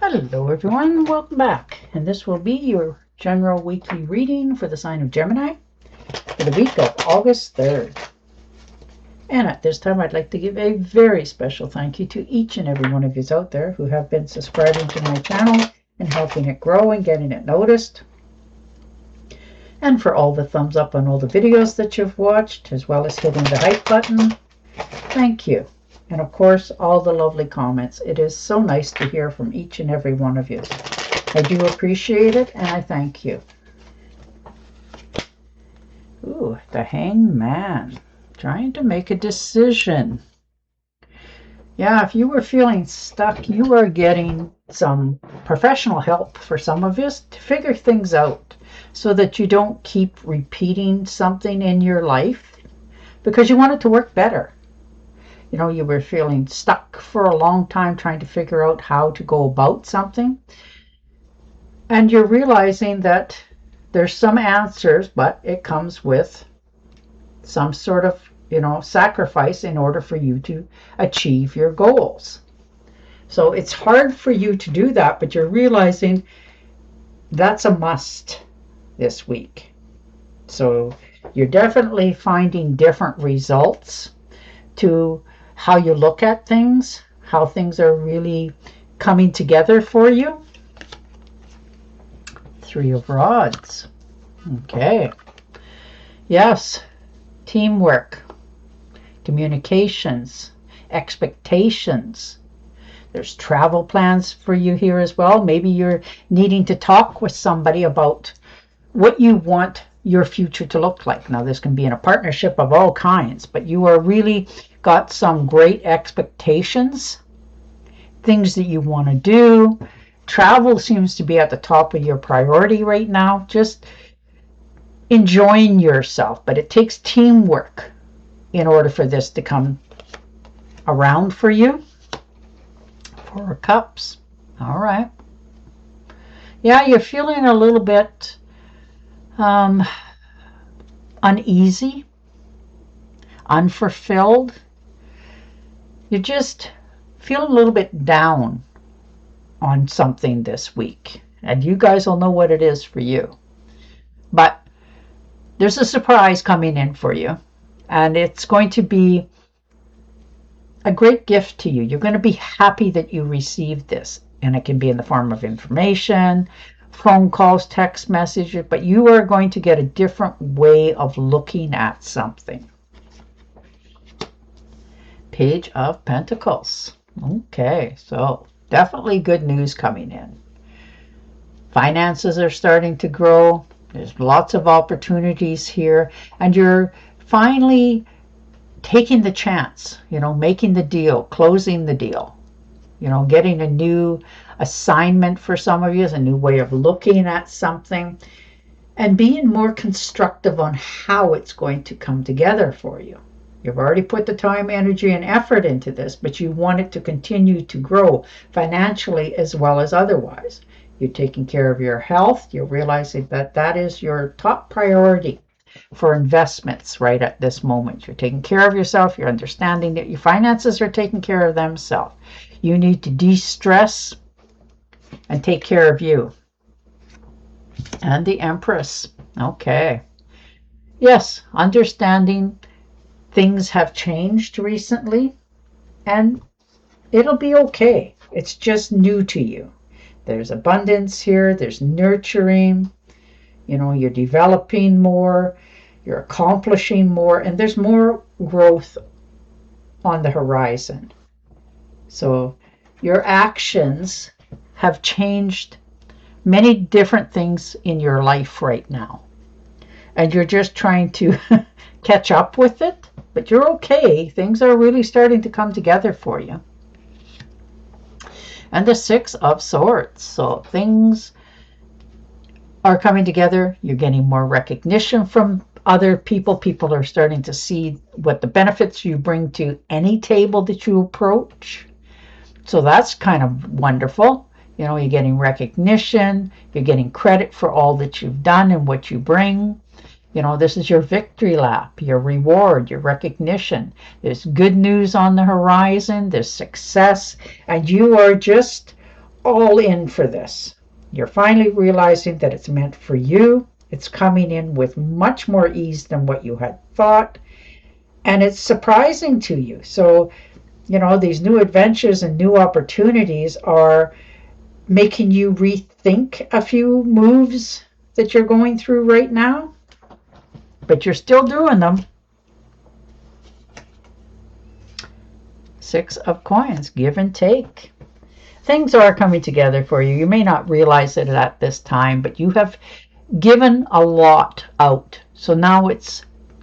Hello everyone, welcome back. And this will be your general weekly reading for the sign of Gemini for the week of August 3rd. And at this time, I'd like to give a very special thank you to each and every one of you out there who have been subscribing to my channel and helping it grow and getting it noticed. And for all the thumbs up on all the videos that you've watched, as well as hitting the like button. Thank you. And of course, all the lovely comments. It is so nice to hear from each and every one of you. I do appreciate it, and I thank you. Ooh, the Hanged Man. Trying to make a decision. Yeah, if you were feeling stuck, you are getting some professional help for some of us to figure things out so that you don't keep repeating something in your life because you want it to work better. You know, you were feeling stuck for a long time trying to figure out how to go about something. And you're realizing that there's some answers, but it comes with some sort of, sacrifice in order for you to achieve your goals. So it's hard for you to do that, but you're realizing that's a must this week. So you're definitely finding different results to how you look at things, how things are really coming together for you. 3 of Rods. Okay. Yes. Teamwork. Communications. Expectations. There's travel plans for you here as well. Maybe you're needing to talk with somebody about what you want your future to look like. Now, this can be in a partnership of all kinds, but you are really got some great expectations, things that you want to do. Travel seems to be at the top of your priority right now. Just enjoying yourself, but it takes teamwork in order for this to come around for you. 4 of Cups. All right. Yeah, you're feeling a little bit uneasy, unfulfilled. You just feel a little bit down on something this week, and you guys will know what it is for you. But there's a surprise coming in for you, and it's going to be a great gift to you. You're going to be happy that you received this, and it can be in the form of information, phone calls, text messages, but you are going to get a different way of looking at something. Page of Pentacles. Okay, so definitely good news coming in. Finances are starting to grow. There's lots of opportunities here, and you're finally taking the chance, making the deal, closing the deal, getting a new assignment for some of you, is a new way of looking at something, and being more constructive on how it's going to come together for you. You've already put the time, energy, and effort into this, but you want it to continue to grow financially as well as otherwise. You're taking care of your health. You're realizing that that is your top priority for investments right at this moment. You're taking care of yourself. You're understanding that your finances are taking care of themselves. You need to de-stress and take care of you. And the Empress. Okay. Yes, understanding things have changed recently, and it'll be okay. It's just new to you. There's abundance here. There's nurturing. You're developing more. You're accomplishing more. And there's more growth on the horizon. So your actions have changed many different things in your life right now. And you're just trying to catch up with it. But you're okay. Things are really starting to come together for you. And the 6 of Swords. So things are coming together. You're getting more recognition from other people. People are starting to see what the benefits you bring to any table that you approach. So that's kind of wonderful. You're getting recognition. You're getting credit for all that you've done and what you bring. This is your victory lap, your reward, your recognition. There's good news on the horizon. There's success. And you are just all in for this. You're finally realizing that it's meant for you. It's coming in with much more ease than what you had thought. And it's surprising to you. So, these new adventures and new opportunities are making you rethink a few moves that you're going through right now. But you're still doing them. 6 of coins, give and take. Things are coming together for you. You may not realize it at this time, but you have given a lot out. So now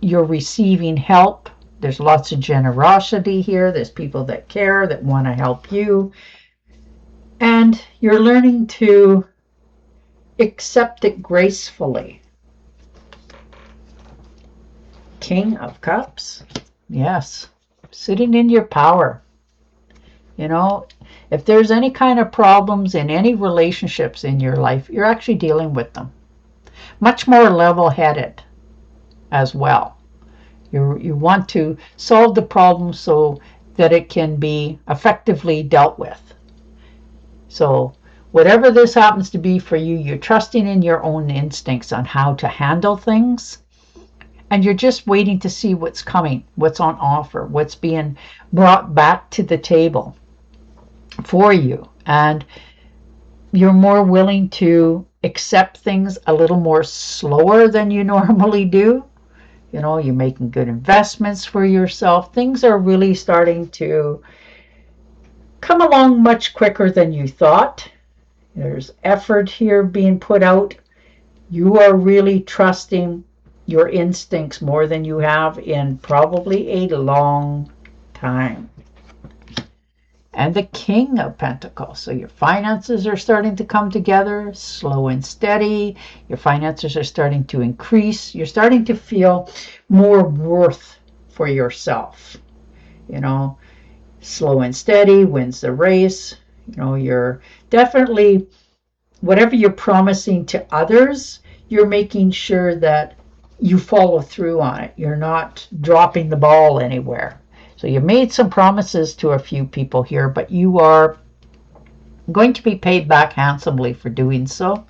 you're receiving help. There's lots of generosity here. There's people that care, that want to help you. And you're learning to accept it gracefully. King of Cups. Yes. Sitting in your power. If there's any kind of problems in any relationships in your life, you're actually dealing with them. Much more level-headed as well. You want to solve the problem so that it can be effectively dealt with. So whatever this happens to be for you, you're trusting in your own instincts on how to handle things. And you're just waiting to see what's coming, what's on offer, what's being brought back to the table for you. And you're more willing to accept things a little more slower than you normally do. You're making good investments for yourself. Things are really starting to come along much quicker than you thought. There's effort here being put out. You are really trusting your instincts more than you have in probably a long time. And the King of Pentacles. So your finances are starting to come together, slow and steady. Your finances are starting to increase. You're starting to feel more worth for yourself. Slow and steady wins the race. You're definitely, whatever you're promising to others, you're making sure that you follow through on it. You're not dropping the ball anywhere. So you made some promises to a few people here, but you are going to be paid back handsomely for doing so.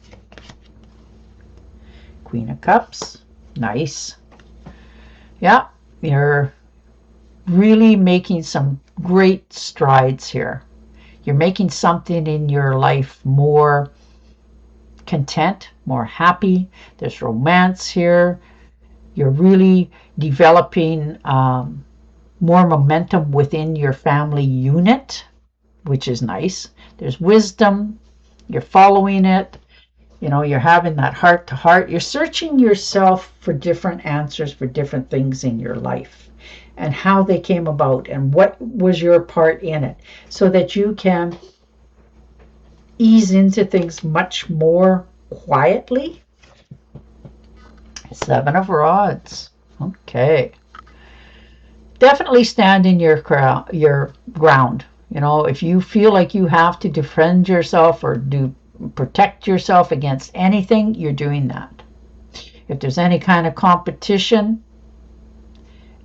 Queen of Cups. Nice. Yeah, you're really making some great strides here. You're making something in your life more content, more happy. There's romance here. You're really developing more momentum within your family unit, which is nice. There's wisdom. You're following it. You're having that heart to heart. You're searching yourself for different answers for different things in your life and how they came about and what was your part in it, so that you can ease into things much more quietly. 7 of Rods. Okay. Definitely stand in your ground. If you feel like you have to defend yourself or protect yourself against anything, you're doing that. If there's any kind of competition,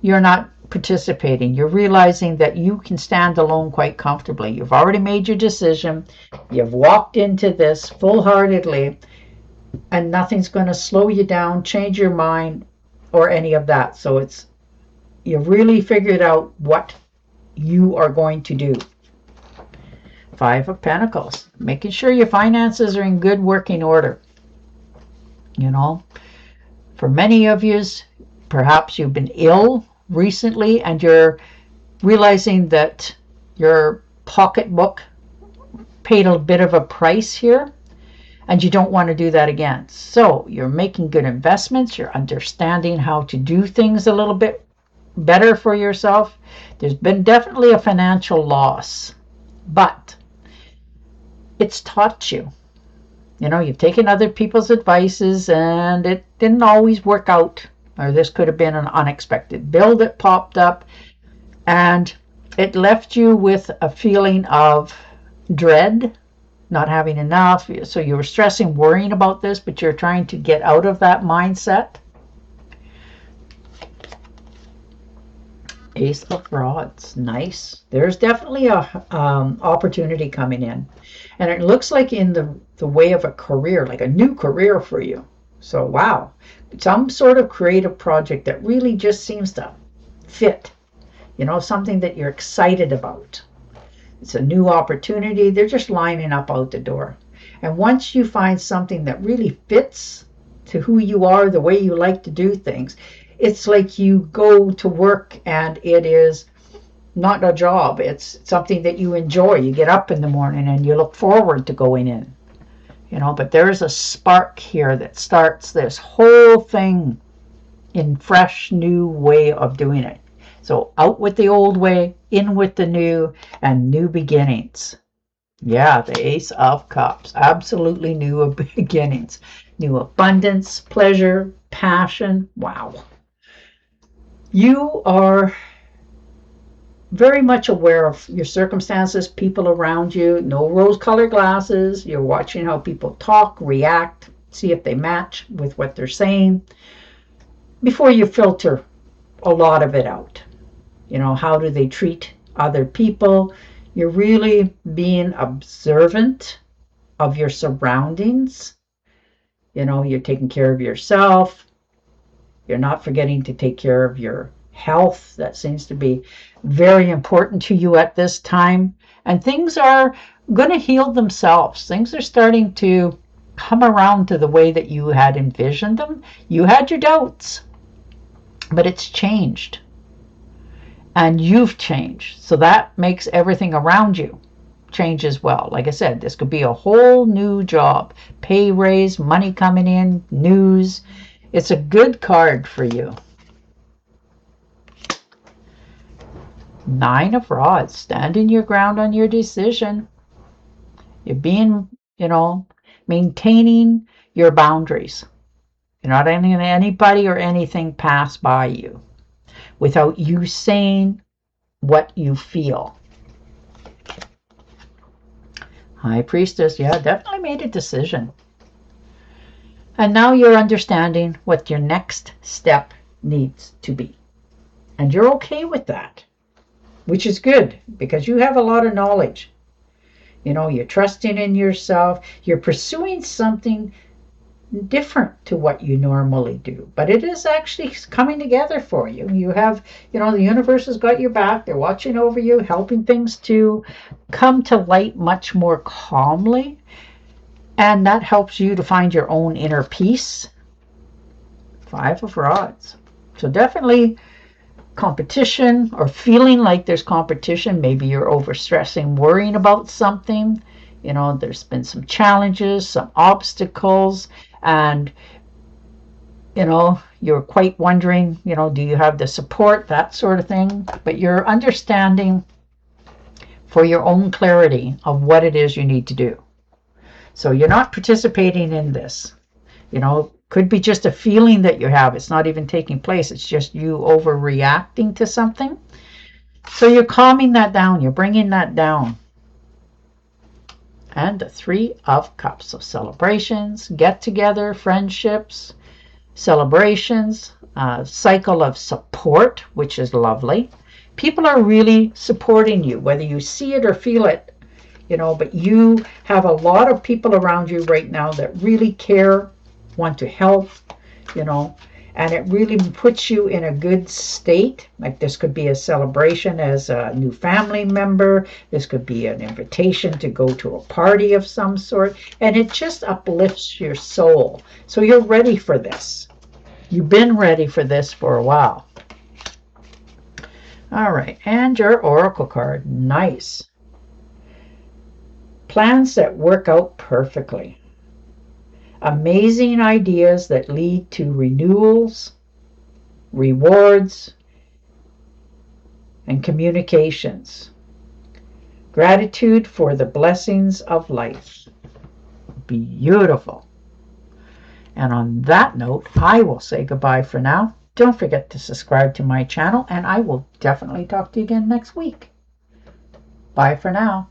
you're not participating. You're realizing that you can stand alone quite comfortably. You've already made your decision. You've walked into this full-heartedly, and nothing's going to slow you down, change your mind, or any of that. So you've really figured out what you are going to do. 5 of Pentacles. Making sure your finances are in good working order. For many of you, perhaps you've been ill recently and you're realizing that your pocketbook paid a bit of a price here, and you don't want to do that again. So you're making good investments. You're understanding how to do things a little bit better for yourself. There's been definitely a financial loss, but it's taught you. You've taken other people's advices and it didn't always work out, or this could have been an unexpected bill that popped up, and it left you with a feeling of dread, not having enough. So you were stressing, worrying about this, but you're trying to get out of that mindset. Ace of Rods. Nice. There's definitely a opportunity coming in. And it looks like in the way of a career, like a new career for you. So, wow. Some sort of creative project that really just seems to fit. You know, something that you're excited about. It's a new opportunity. They're just lining up out the door. And once you find something that really fits to who you are, the way you like to do things, it's like you go to work and it is not a job. It's something that you enjoy. You get up in the morning and you look forward to going in. You know, but there's a spark here that starts this whole thing in fresh new way of doing it. So out with the old way, in with the new, and new beginnings. Yeah, the Ace of Cups. Absolutely new beginnings. New abundance, pleasure, passion. Wow. You are very much aware of your circumstances, people around you. No rose-colored glasses. You're watching how people talk, react, see if they match with what they're saying before you filter a lot of it out. You know, how do they treat other people? You're really being observant of your surroundings. You know, you're taking care of yourself. You're not forgetting to take care of your health. That seems to be very important to you at this time. And things are going to heal themselves. Things are starting to come around to the way that you had envisioned them. You had your doubts, but it's changed. And you've changed. So that makes everything around you change as well. Like I said, this could be a whole new job. Pay raise, money coming in, news. It's a good card for you. Nine of Rods. Standing your ground on your decision. You're being, you know, maintaining your boundaries. You're not letting anybody or anything pass by you without you saying what you feel. High Priestess, yeah, definitely made a decision. And now you're understanding what your next step needs to be. And you're okay with that, which is good because you have a lot of knowledge. You know, you're trusting in yourself. You're pursuing something different to what you normally do, but it is actually coming together for you. You have, you know, the universe has got your back. They're watching over you, helping things to come to light much more calmly, and that helps you to find your own inner peace. Five of Rods. So definitely competition, or feeling like there's competition. Maybe you're overstressing, worrying about something. You know, there's been some challenges, some obstacles, and, you know, you're quite wondering, you know, do you have the support, that sort of thing. But you're understanding for your own clarity of what it is you need to do. So you're not participating in this. You know, could be just a feeling that you have. It's not even taking place. It's just you overreacting to something. So you're calming that down. You're bringing that down. And the Three of Cups. So celebrations, get-together, friendships, celebrations, cycle of support, which is lovely. People are really supporting you, whether you see it or feel it, you know, but you have a lot of people around you right now that really care, want to help, you know, and it really puts you in a good state. Like this could be a celebration as a new family member. This could be an invitation to go to a party of some sort, and it just uplifts your soul. So you're ready for this. You've been ready for this for a while. All right, and your Oracle card. Nice. Plans that work out perfectly. Amazing ideas that lead to renewals, rewards, and communications. Gratitude for the blessings of life. Beautiful. And on that note, I will say goodbye for now. Don't forget to subscribe to my channel, and I will definitely talk to you again next week. Bye for now.